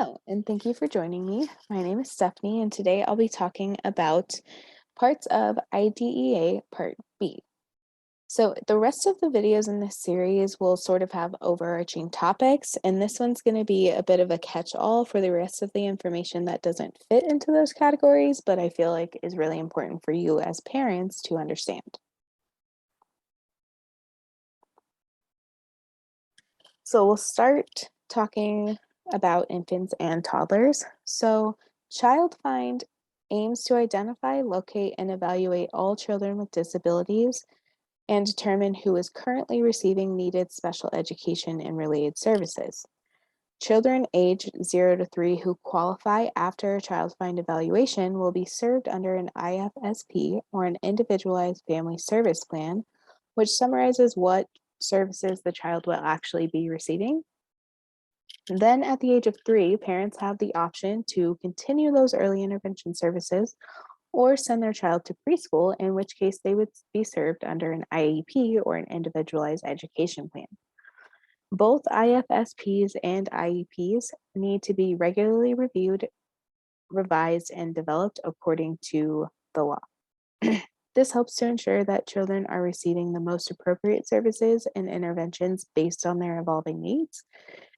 Hello, and thank you for joining me. My name is Stephanie, and today I'll be talking about parts of IDEA Part B. So, the rest of the videos in this series will sort of have overarching topics, and this one's going to be a bit of a catch all for the rest of the information that doesn't fit into those categories, but I feel like is really important for you as parents to understand. So, we'll start talking about infants and toddlers. So, Child Find aims to identify, locate, and evaluate all children with disabilities and determine who is currently receiving needed special education and related services. Children age 0 to 3 who qualify after a Child Find evaluation will be served under an IFSP or an Individualized Family Service Plan, which summarizes what services the child will actually be receiving. Then, at the age of 3, parents have the option to continue those early intervention services or send their child to preschool, in which case they would be served under an IEP or an individualized education plan. Both IFSPs and IEPs need to be regularly reviewed, revised, and developed according to the law. This helps to ensure that children are receiving the most appropriate services and interventions based on their evolving needs,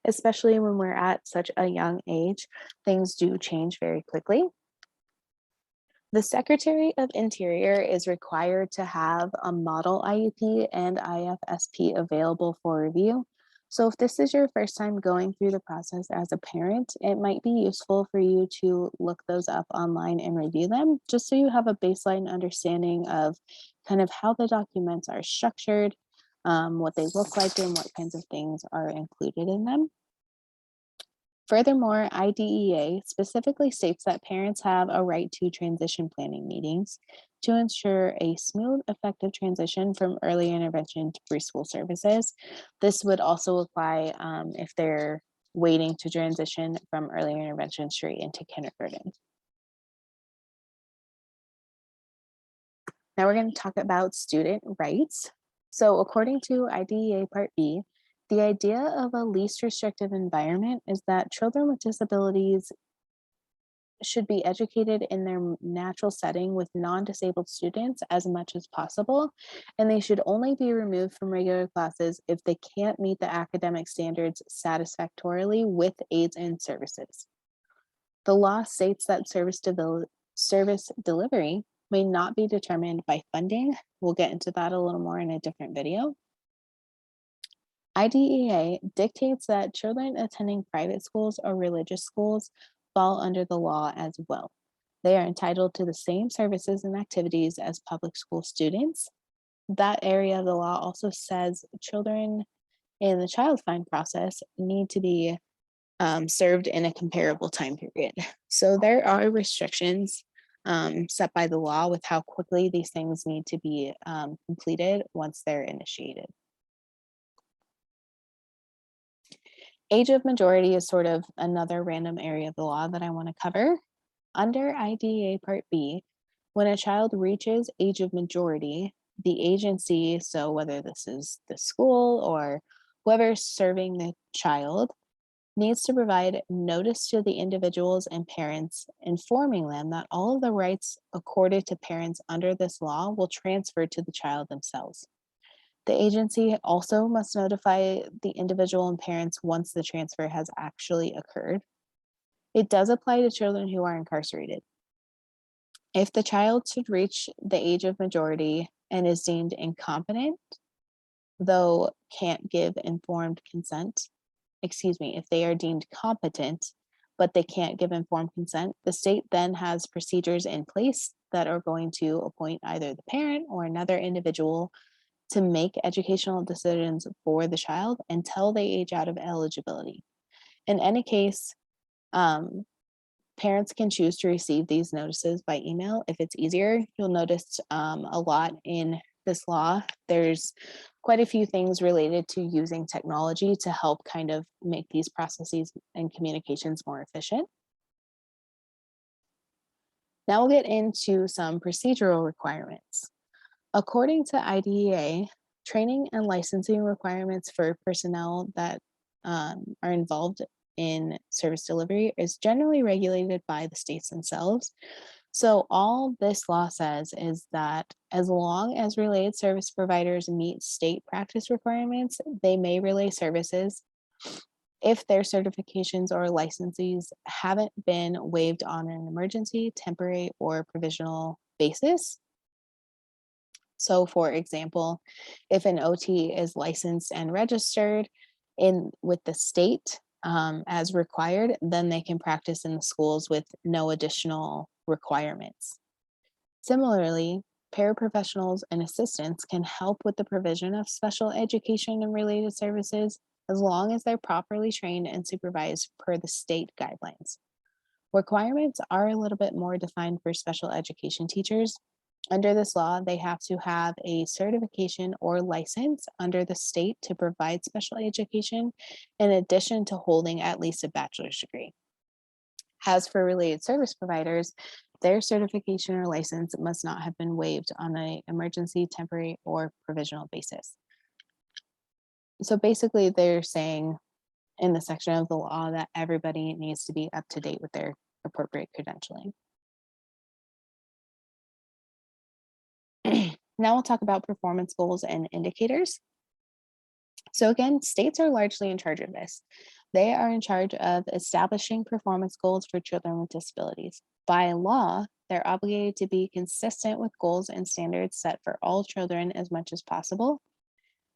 especially when we're at such a young age. Things do change very quickly. The Secretary of Interior is required to have a model IEP and IFSP available for review. So, if this is your first time going through the process as a parent, it might be useful for you to look those up online and review them, just so you have a baseline understanding of kind of how the documents are structured, what they look like, and what kinds of things are included in them. Furthermore, IDEA specifically states that parents have a right to transition planning meetings to ensure a smooth, effective transition from early intervention to preschool services. This would also apply if they're waiting to transition from early intervention straight into kindergarten. Now we're going to talk about student rights. So, according to IDEA Part B, the idea of a least restrictive environment is that children with disabilities should be educated in their natural setting with non-disabled students as much as possible, and they should only be removed from regular classes if they can't meet the academic standards satisfactorily with aids and services. The law states that service delivery may not be determined by funding. We'll get into that a little more in a different video. IDEA dictates that children attending private schools or religious schools fall under the law as well. They are entitled to the same services and activities as public school students. That area of the law also says children in the child find process need to be served in a comparable time period. So there are restrictions set by the law with how quickly these things need to be completed once they're initiated. Age of majority is sort of another random area of the law that I want to cover. Under IDEA Part B, when a child reaches age of majority, the agency, so whether this is the school or whoever's serving the child, needs to provide notice to the individuals and parents, informing them that all of the rights accorded to parents under this law will transfer to the child themselves. The agency also must notify the individual and parents once the transfer has actually occurred. It does apply to children who are incarcerated. If the child should reach the age of majority and is deemed incompetent, though can't give informed consent, if they are deemed competent, but they can't give informed consent, the state then has procedures in place that are going to appoint either the parent or another individual to make educational decisions for the child until they age out of eligibility. In any case, parents can choose to receive these notices by email if it's easier. You'll notice a lot in this law. There's quite a few things related to using technology to help kind of make these processes and communications more efficient. Now we'll get into some procedural requirements. According to IDEA, training and licensing requirements for personnel that are involved in service delivery is generally regulated by the states themselves. So, all this law says is that as long as related service providers meet state practice requirements, they may relay services if their certifications or licenses haven't been waived on an emergency, temporary, or provisional basis. So, for example, if an OT is licensed and registered in with the state as required, then they can practice in the schools with no additional requirements. Similarly, paraprofessionals and assistants can help with the provision of special education and related services as long as they're properly trained and supervised per the state guidelines. Requirements are a little bit more defined for special education teachers. Under this law, they have to have a certification or license under the state to provide special education, in addition to holding at least a bachelor's degree. As for related service providers, their certification or license must not have been waived on an emergency, temporary, or provisional basis. So basically, they're saying in the section of the law that everybody needs to be up to date with their appropriate credentialing. Now we'll talk about performance goals and indicators. So again, states are largely in charge of this. They are in charge of establishing performance goals for children with disabilities. By law, they're obligated to be consistent with goals and standards set for all children as much as possible.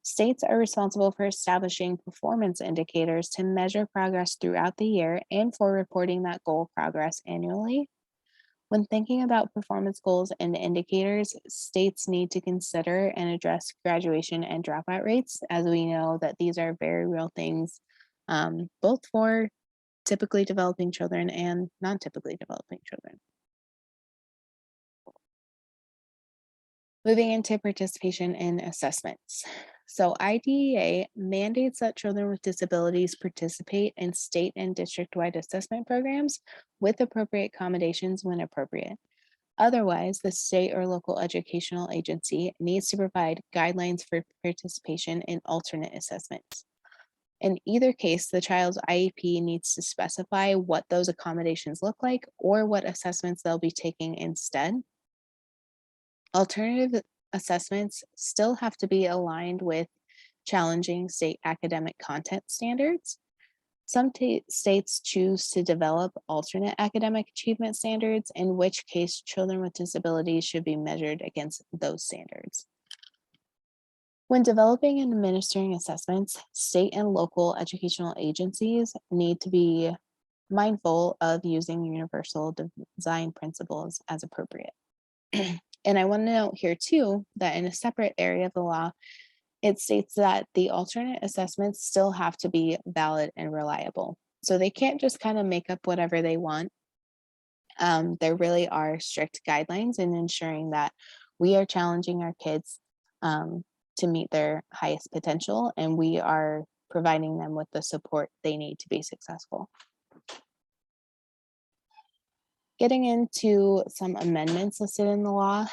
States are responsible for establishing performance indicators to measure progress throughout the year and for reporting that goal progress annually. When thinking about performance goals and indicators, states need to consider and address graduation and dropout rates, as we know that these are very real things, both for typically developing children and non-typically developing children. Moving into participation in assessments. So IDEA mandates that children with disabilities participate in state and district-wide assessment programs with appropriate accommodations when appropriate. Otherwise, the state or local educational agency needs to provide guidelines for participation in alternate assessments. In either case, the child's IEP needs to specify what those accommodations look like or what assessments they'll be taking instead. Alternative assessments still have to be aligned with challenging state academic content standards. Some states choose to develop alternate academic achievement standards, in which case children with disabilities should be measured against those standards. When developing and administering assessments, state and local educational agencies need to be mindful of using universal design principles as appropriate. And I want to note here too that in a separate area of the law, it states that the alternate assessments still have to be valid and reliable. So they can't just kind of make up whatever they want. There really are strict guidelines in ensuring that we are challenging our kids to meet their highest potential, and we are providing them with the support they need to be successful. Getting into some amendments listed in the law,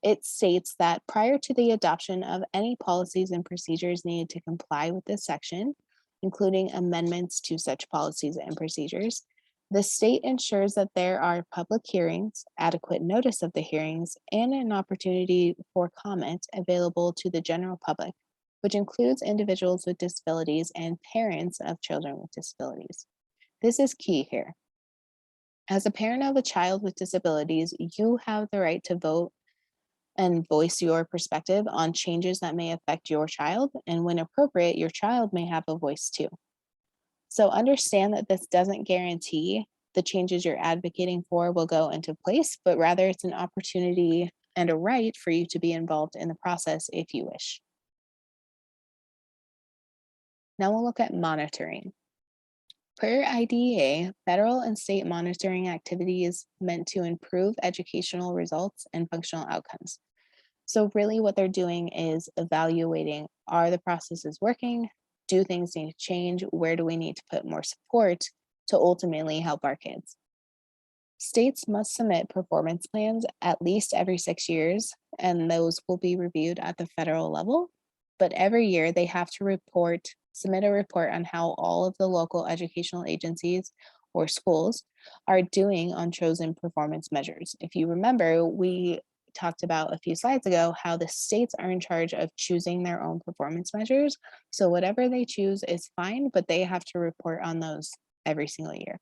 it states that prior to the adoption of any policies and procedures needed to comply with this section, including amendments to such policies and procedures, the state ensures that there are public hearings, adequate notice of the hearings, and an opportunity for comment available to the general public, which includes individuals with disabilities and parents of children with disabilities. This is key here. As a parent of a child with disabilities, you have the right to vote and voice your perspective on changes that may affect your child, and when appropriate, your child may have a voice too. So understand that this doesn't guarantee the changes you're advocating for will go into place, but rather it's an opportunity and a right for you to be involved in the process if you wish. Now we'll look at monitoring. Per IDEA, federal and state monitoring activities meant to improve educational results and functional outcomes. So really what they're doing is evaluating, are the processes working? Do things need to change? Where do we need to put more support to ultimately help our kids? States must submit performance plans at least every 6 years, and those will be reviewed at the federal level. But every year they have to report submit a report on how all of the local educational agencies or schools are doing on chosen performance measures. If you remember, we talked about a few slides ago how the states are in charge of choosing their own performance measures. So whatever they choose is fine, but they have to report on those every single year.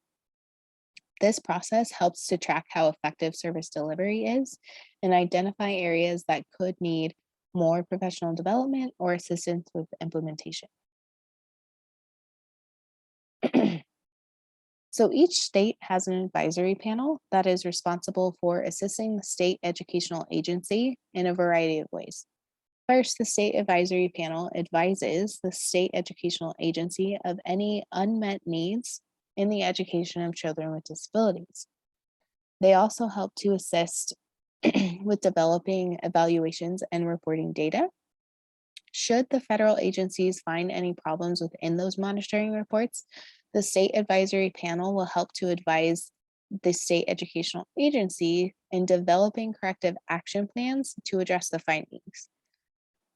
This process helps to track how effective service delivery is and identify areas that could need more professional development or assistance with implementation. So each state has an advisory panel that is responsible for assisting the state educational agency in a variety of ways. First, the state advisory panel advises the state educational agency of any unmet needs in the education of children with disabilities. They also help to assist with developing evaluations and reporting data. Should the federal agencies find any problems within those monitoring reports, the state advisory panel will help to advise the state educational agency in developing corrective action plans to address the findings.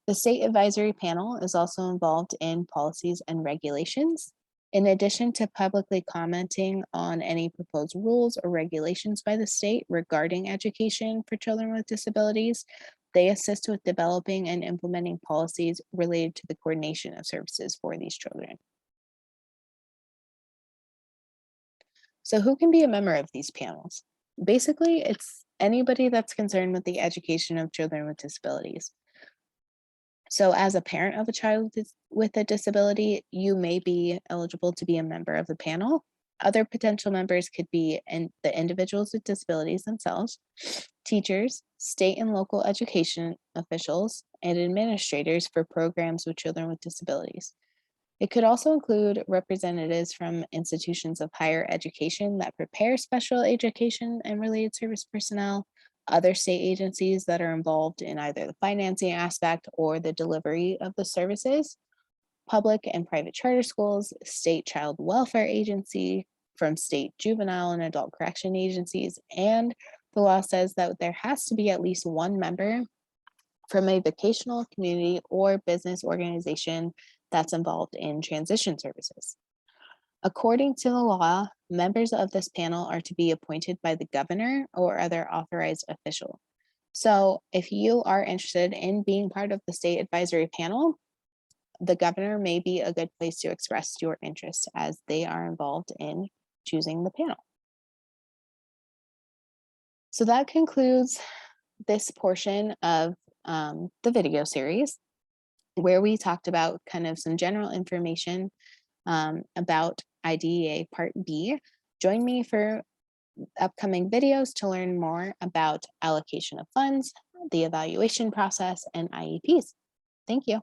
The state advisory panel is also involved in policies and regulations. In addition to publicly commenting on any proposed rules or regulations by the state regarding education for children with disabilities, they assist with developing and implementing policies related to the coordination of services for these children. So, who can be a member of these panels? Basically, it's anybody that's concerned with the education of children with disabilities. So, as a parent of a child with a disability, you may be eligible to be a member of the panel. Other potential members could be the individuals with disabilities themselves, teachers, state and local education officials, and administrators for programs with children with disabilities. It could also include representatives from institutions of higher education that prepare special education and related service personnel, other state agencies that are involved in either the financing aspect or the delivery of the services, public and private charter schools, state child welfare agency, from state juvenile and adult correction agencies, and the law says that there has to be at least one member from a vocational community or business organization that's involved in transition services. According to the law, members of this panel are to be appointed by the governor or other authorized official. So, if you are interested in being part of the state advisory panel, the governor may be a good place to express your interest as they are involved in choosing the panel. So, that concludes this portion of the video series where we talked about kind of some general information about IDEA Part B. Join me for upcoming videos to learn more about allocation of funds, the evaluation process, and IEPs. Thank you.